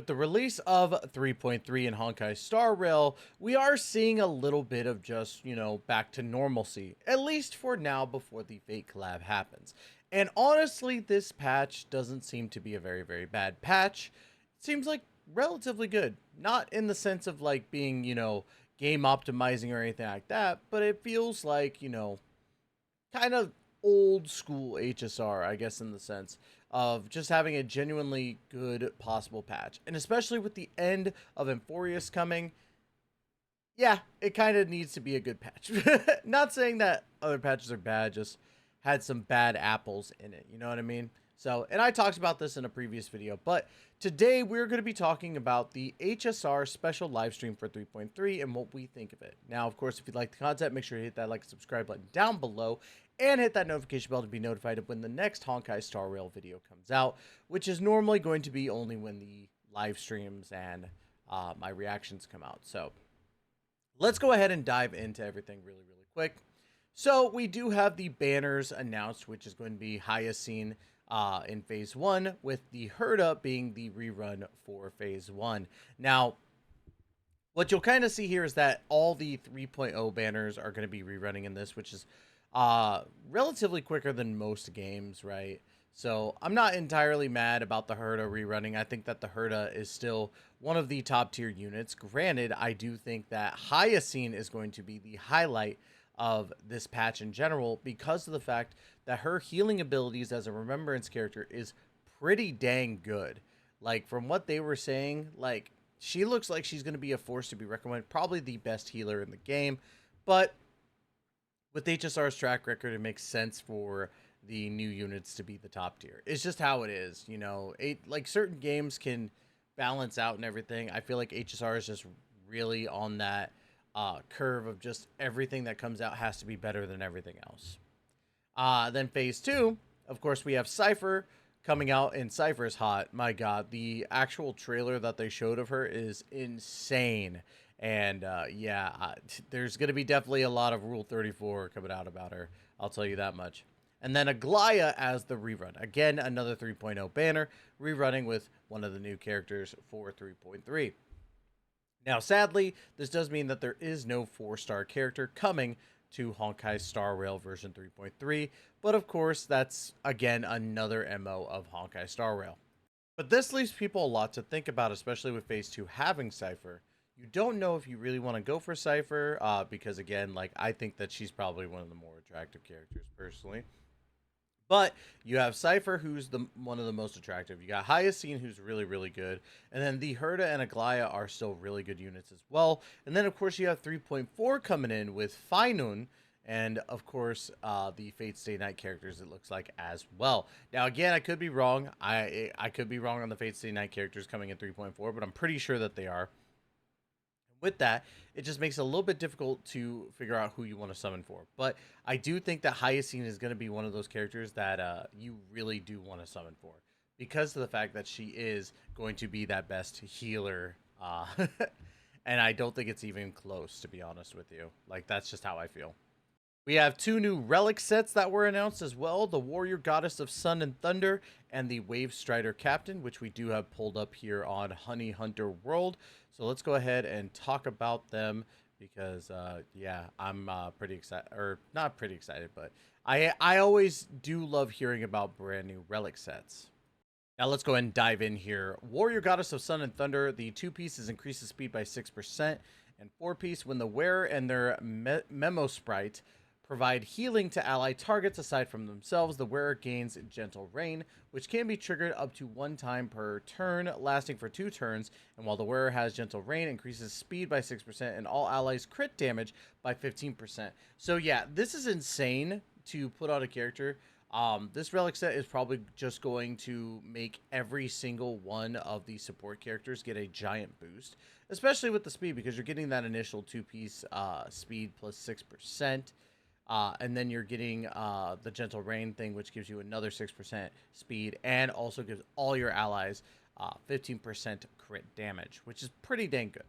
With the release of 3.3 in Honkai Star Rail, we are seeing a little bit of just, back to normalcy, at least for now before the Fate collab happens. And honestly, this patch doesn't seem to be a very, very bad patch. It seems like relatively good. Not in the sense of like being, game optimizing or anything like that, but it feels like, kind of old school HSR, I guess, in the sense of just having a genuinely good possible patch. And especially with the end of Emphorius coming, yeah, it kind of needs to be a good patch. Not saying that other patches are bad, just had some bad apples in it. You know what I mean? So, and I talked about this in a previous video, but today we're going to be talking about the HSR special live stream for 3.3 and what we think of it. Now, of course, if you like the content, make sure to hit that like and subscribe button down below and hit that notification bell to be notified of when the next Honkai Star Rail video comes out, which is normally going to be only when the live streams and my reactions come out. So let's go ahead and dive into everything really, really quick. So we do have the banners announced, which is going to be Hyacine in Phase 1, with the Herda being the rerun for Phase 1. Now, what you'll kind of see here is that all the 3.0 banners are going to be rerunning in this, which is relatively quicker than most games, right? So I'm not entirely mad about the Herda rerunning. I think that the Herda is still one of the top tier units. Granted, I do think that Hyacine is going to be the highlight of this patch in general because of the fact that her healing abilities as a remembrance character is pretty dang good. Like, from what they were saying, like, she looks like she's going to be a force to be reckoned with, probably the best healer in the game. But with HSR's track record, it makes sense for the new units to be the top tier. It's just how it is, like, certain games can balance out and everything. I feel like HSR is just really on that curve of just everything that comes out has to be better than everything else. Then Phase 2, of course, we have Cypher coming out, and Cypher's hot. My God, the actual trailer that they showed of her is insane. And there's going to be definitely a lot of Rule 34 coming out about her. I'll tell you that much. And then Aglaya as the rerun. Again, another 3.0 banner, rerunning with one of the new characters for 3.3. Now, sadly, this does mean that there is no 4-star character coming to Honkai Star Rail version 3.3, but of course, that's, again, another MO of Honkai Star Rail. But this leaves people a lot to think about, especially with Phase 2 having Cypher. You don't know if you really want to go for Cypher, because, again, like, I think that she's probably one of the more attractive characters, personally. But you have Cypher, who's one of the most attractive. You got Hyacine, who's really, really good. And then the Herda and Aglaya are still really good units as well. And then, of course, you have 3.4 coming in with Fainun. And, of course, the Fate Stay Night characters, it looks like, as well. Now, again, I could be wrong. I could be wrong on the Fate Stay Night characters coming in 3.4, but I'm pretty sure that they are. With that, it just makes it a little bit difficult to figure out who you want to summon for. But I do think that Hyacine is going to be one of those characters that you really do want to summon for, because of the fact that she is going to be that best healer. And I don't think it's even close, to be honest with you. Like, that's just how I feel. We have 2 new relic sets that were announced as well. The Warrior Goddess of Sun and Thunder and the Wave Strider Captain, which we do have pulled up here on Honey Hunter World. So let's go ahead and talk about them because, I'm pretty excited. Or not pretty excited, but I always do love hearing about brand new relic sets. Now let's go ahead and dive in here. Warrior Goddess of Sun and Thunder. The 2-pieces increases speed by 6%. And 4-piece, when the wearer and their memo sprite provide healing to ally targets aside from themselves, the wearer gains Gentle Rain, which can be triggered up to 1 time per turn, lasting for 2 turns. And while the wearer has Gentle Rain, increases speed by 6% and all allies crit damage by 15%. So yeah, this is insane to put on a character. This relic set is probably just going to make every single one of the support characters get a giant boost, especially with the speed, because you're getting that initial 2-piece speed plus 6%. And then you're getting the Gentle Rain thing, which gives you another 6% speed and also gives all your allies 15% crit damage, which is pretty dang good.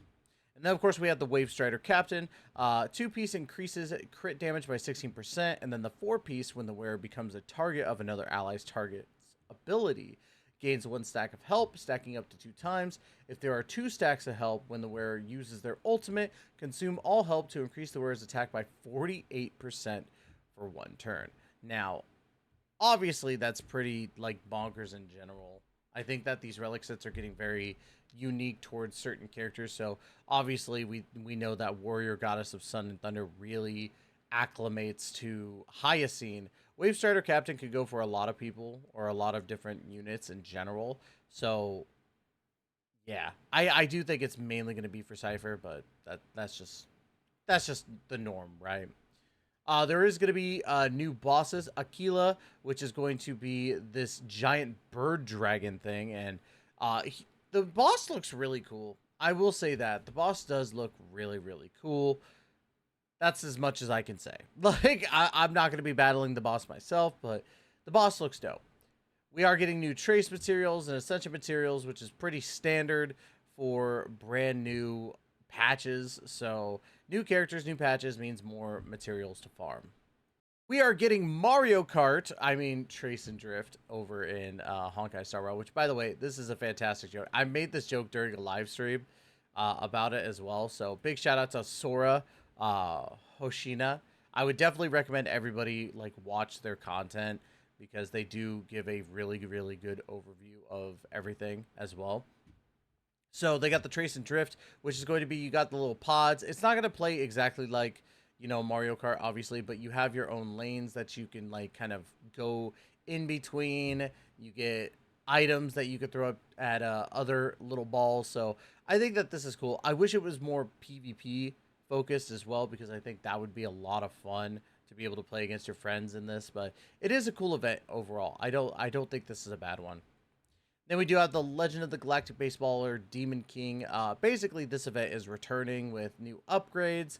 And then, of course, we have the Wave Strider Captain. 2-piece increases crit damage by 16%. And then the 4-piece, when the wearer becomes a target of another ally's target's ability, gains 1 stack of help, stacking up to 2 times. If there are 2 stacks of help when the wearer uses their ultimate, consume all help to increase the wearer's attack by 48% for 1 turn. Now, obviously, that's pretty, like, bonkers in general. I think that these relic sets are getting very unique towards certain characters. So, obviously, we know that Warrior Goddess of Sun and Thunder really acclimates to Hyacine. Wave Strider Captain could go for a lot of people or a lot of different units in general. So, yeah, I do think it's mainly going to be for Cypher, but that's just the norm, right? There is going to be new bosses, Aquila, which is going to be this giant bird dragon thing, and the boss looks really cool. I will say that the boss does look really, really cool. That's as much as I can say. Like, I'm not going to be battling the boss myself, but the boss looks dope. We are getting new trace materials and ascension materials, which is pretty standard for brand new patches. So, new characters, new patches means more materials to farm. We are getting Mario Kart, I mean Trace and Drift, over in Honkai Star Rail, which, by the way, this is a fantastic joke. I made this joke during a live stream about it as well. So, big shout out to Sora, Hoshina. I would definitely recommend everybody like watch their content because they do give a really, really good overview of everything as well. So they got the Trace and Drift, which is going to be, you got the little pods. It's not going to play exactly like, you know, Mario Kart, obviously, but you have your own lanes that you can like kind of go in between. You get items that you could throw up at other little balls. So I think that this is cool. I wish it was more PvP focused as well, because I think that would be a lot of fun to be able to play against your friends in this. But it is a cool event overall. I don't think this is a bad one. Then we do have the Legend of the Galactic Baseballer Demon King. Basically, this event is returning with new upgrades.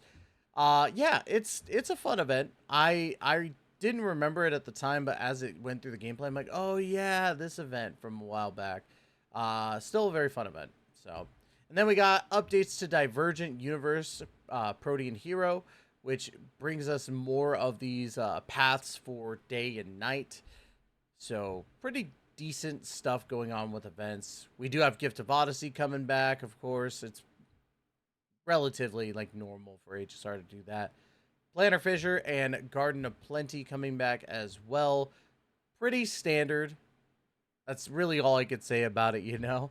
Yeah, it's a fun event. I didn't remember it at the time, but as it went through the gameplay, I'm like, oh yeah, this event from a while back. Still a very fun event. So, and then we got updates to Divergent Universe, Protean Hero, which brings us more of these paths for day and night. So, pretty decent stuff going on with events. We do have Gift of Odyssey coming back, of course. It's relatively like normal for HSR to do that. Planner Fissure and Garden of Plenty coming back as well. Pretty standard. That's really all I could say about it, you know?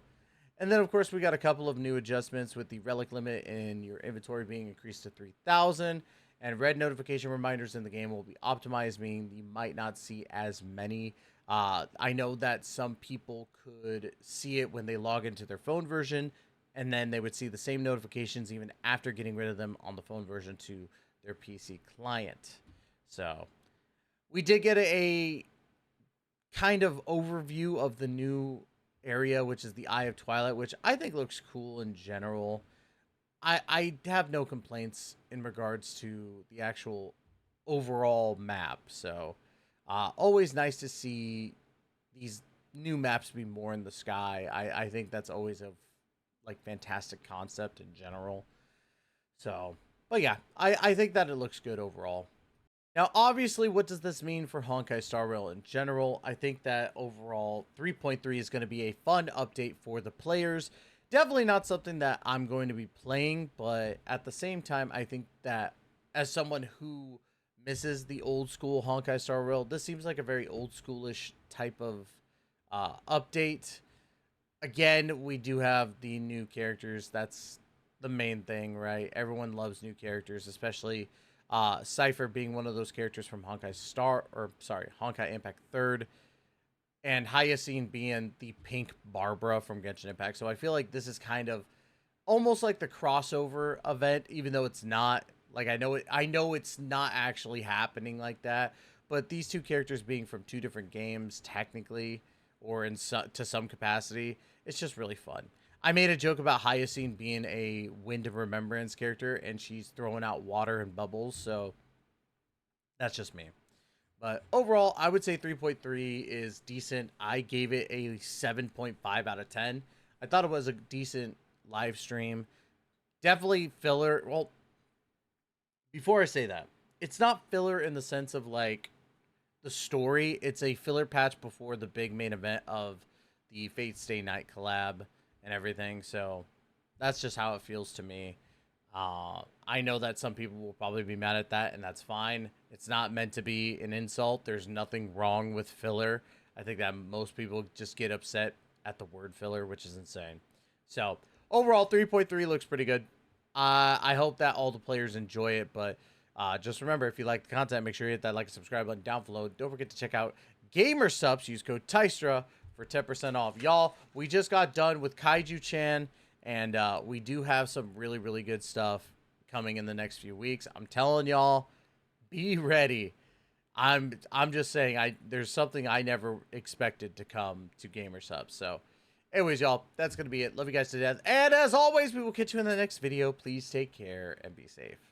And then, of course, we got a couple of new adjustments with the relic limit in your inventory being increased to 3,000. And red notification reminders in the game will be optimized, meaning you might not see as many. I know that some people could see it when they log into their phone version, and then they would see the same notifications even after getting rid of them on the phone version to their PC client. So, we did get a kind of overview of the new area, which is the Eye of Twilight, which I think looks cool in general. I have no complaints in regards to the actual overall map. So, always nice to see these new maps be more in the sky. I think that's always a like fantastic concept in general. So, but yeah, I think that it looks good overall. Now, obviously, what does this mean for Honkai Star Rail in general? I think that overall 3.3 is going to be a fun update for the players. Definitely not something that I'm going to be playing, but at the same time, I think that as someone who misses the old school Honkai Star Rail, this seems like a very old schoolish type of update. Again, we do have the new characters. That's the main thing, right? Everyone loves new characters, especially Cipher being one of those characters from Honkai Impact 3rd, and Hyacine being the pink Barbara from Genshin Impact. So I feel like this is kind of almost like the crossover event, even though it's not. Like, I know it's not actually happening like that, but these two characters being from two different games, technically, or to some capacity, it's just really fun. I made a joke about Hyacine being a Wind of Remembrance character, and she's throwing out water and bubbles, so that's just me. But overall, I would say 3.3 is decent. I gave it a 7.5 out of 10. I thought it was a decent live stream. Definitely filler. Well, before I say that, it's not filler in the sense of like the story. It's a filler patch before the big main event of the Fate Stay Night collab and everything. So that's just how it feels to me. I know that some people will probably be mad at that, and that's fine. It's not meant to be an insult. There's nothing wrong with filler. I think that most people just get upset at the word filler, which is insane. So overall, 3.3 looks pretty good. I hope that all the players enjoy it, but just remember, if you like the content, make sure you hit that like and subscribe button down below. Don't forget to check out Gamer Subs. Use code Tystra for 10% off. Y'all, we just got done with Kaiju-chan, and we do have some really, really good stuff coming in the next few weeks. I'm telling y'all, be ready. I'm just saying, there's something I never expected to come to Gamer Subs. So anyways, y'all, that's going to be it. Love you guys to death. And as always, we will catch you in the next video. Please take care and be safe.